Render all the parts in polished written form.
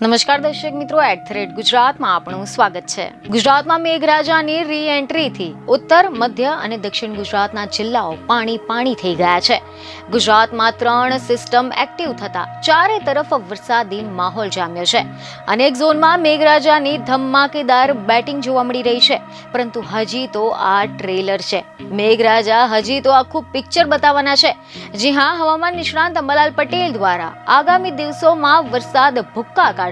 નમસ્કાર દર્શક મિત્રો, @ગુજરાતમાં આપણું સ્વાગત છે। ગુજરાતમાં મેઘરાજાની રી એન્ટ્રીથી ઉત્તર, મધ્ય અને દક્ષિણ ગુજરાતના જિલ્લાઓ પાણી થઈ ગયા છે। ગુજરાતમાં 3 સિસ્ટમ એક્ટિવ થતા ચારે તરફ વરસાદી માહોલ જામ્યો છે। અનેક ઝોનમાં મેઘરાજાની ધમાકેદાર બેટિંગ જોવા મળી રહી છે, પરંતુ હજી તો આ ટ્રેલર છે। મેઘરાજા હજી તો આખું પિક્ચર બતાવવાના છે। જી હા, હવામાન નિષ્ણાંત અંબાલાલ પટેલ દ્વારા આગામી દિવસોમાં વરસાદ ભૂક્કા કાઢશે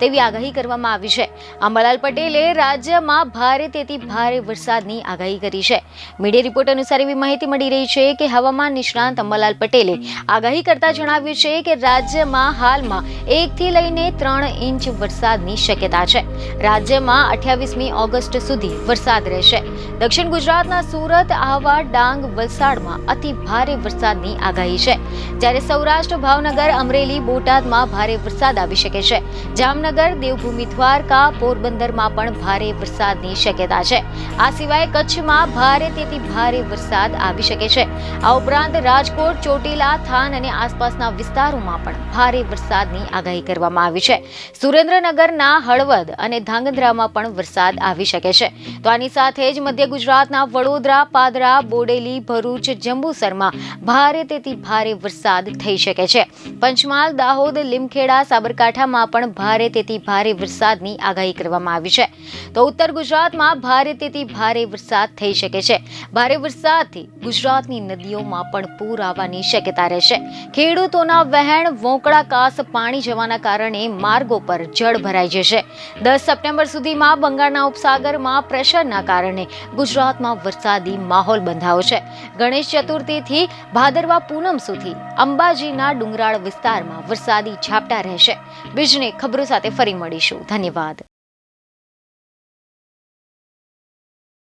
તેવી આગાહી કરવામાં આવી છે। અંબાલાલ પટેલે રાજ્યમાં ભારેથી ભારે વરસાદની આગાહી કરી છે। મીડિયા રિપોર્ટ અનુસાર એવી માહિતી મળી રહી છે કે હવામાન નિષ્ણાંત અંબાલાલ પટેલે આગાહી કરતા જણાવ્યું છે કે રાજ્યમાં હાલમાં 1 થી લઈને 3 ઇંચ વરસાદની શક્યતા છે। રાજ્યમાં 28મી ઓગસ્ટ સુધી વરસાદ રહેશે। દક્ષિણ ગુજરાતના સુરત, આહવા, ડાંગ, વલસાડમાં અતિ ભારે વરસાદની આગાહી છે, જ્યારે સૌરાષ્ટ્ર, ભાવનગર, અમરેલી, બોટાદમાં ભારે વરસાદ આવી શકે છે। જામનગર, દેવભૂમિ, દ્વારકા, પોરબંદરમાં પણ ભારે વરસાદની શક્યતા છે। આ સિવાય કચ્છમાં ભારેથી ભારે વરસાદ આવી શકે છે। આ ઉપરાંત રાજકોટ, ચોટીલા, થાન અને આસપાસના વિસ્તારોમાં પણ ભારે વરસાદની આગાહી કરવામાં આવી છે। સુરેન્દ્રનગરના હળવદ અને ધાંગધ્રામાં પણ વરસાદ આવી શકે છે। તો આની સાથે જ મધ્ય ગુજરાતના વડોદરા, પાદરા, બોડેલી, ભરૂચ, જંબુસરમાં ભારેથી ભારે વરસાદ થઈ શકે છે। પંચમહાલ, દાહોદ, લીમખેડા, સાબરકાંઠામાં પણ ભારેથી ભારે વરસાદની આગાહી કરવામાં આવી છે। તો ઉત્તર ગુજરાતમાં ભારેથી ભારે વરસાદ થઈ શકે છે। ભારે વરસાદથી ગુજરાતની નદીઓમાં પણ પૂર આવવાની શક્યતા રહેશે। ખેડૂતોના વહેણ વોંકળા કાસ પાણી જવાના કારણે માર્ગો પર જળ ભરાઈ જશે। 10 સપ્ટેમ્બર સુધીમાં બંગાળના ઉપસાગરમાં પ્રેશરના કારણે ગુજરાતમાં વરસાદી માહોલ બંધાયો છે। ગણેશ ચતુર્થીથી ભાદરવા પૂનમ સુધી અંબાજીના ડુંગરાળ વિસ્તારમાં વરસાદી ઝાપટા રહેશે। બીજની ખબરો સાથે ફરી મળીશું। ધન્યવાદ।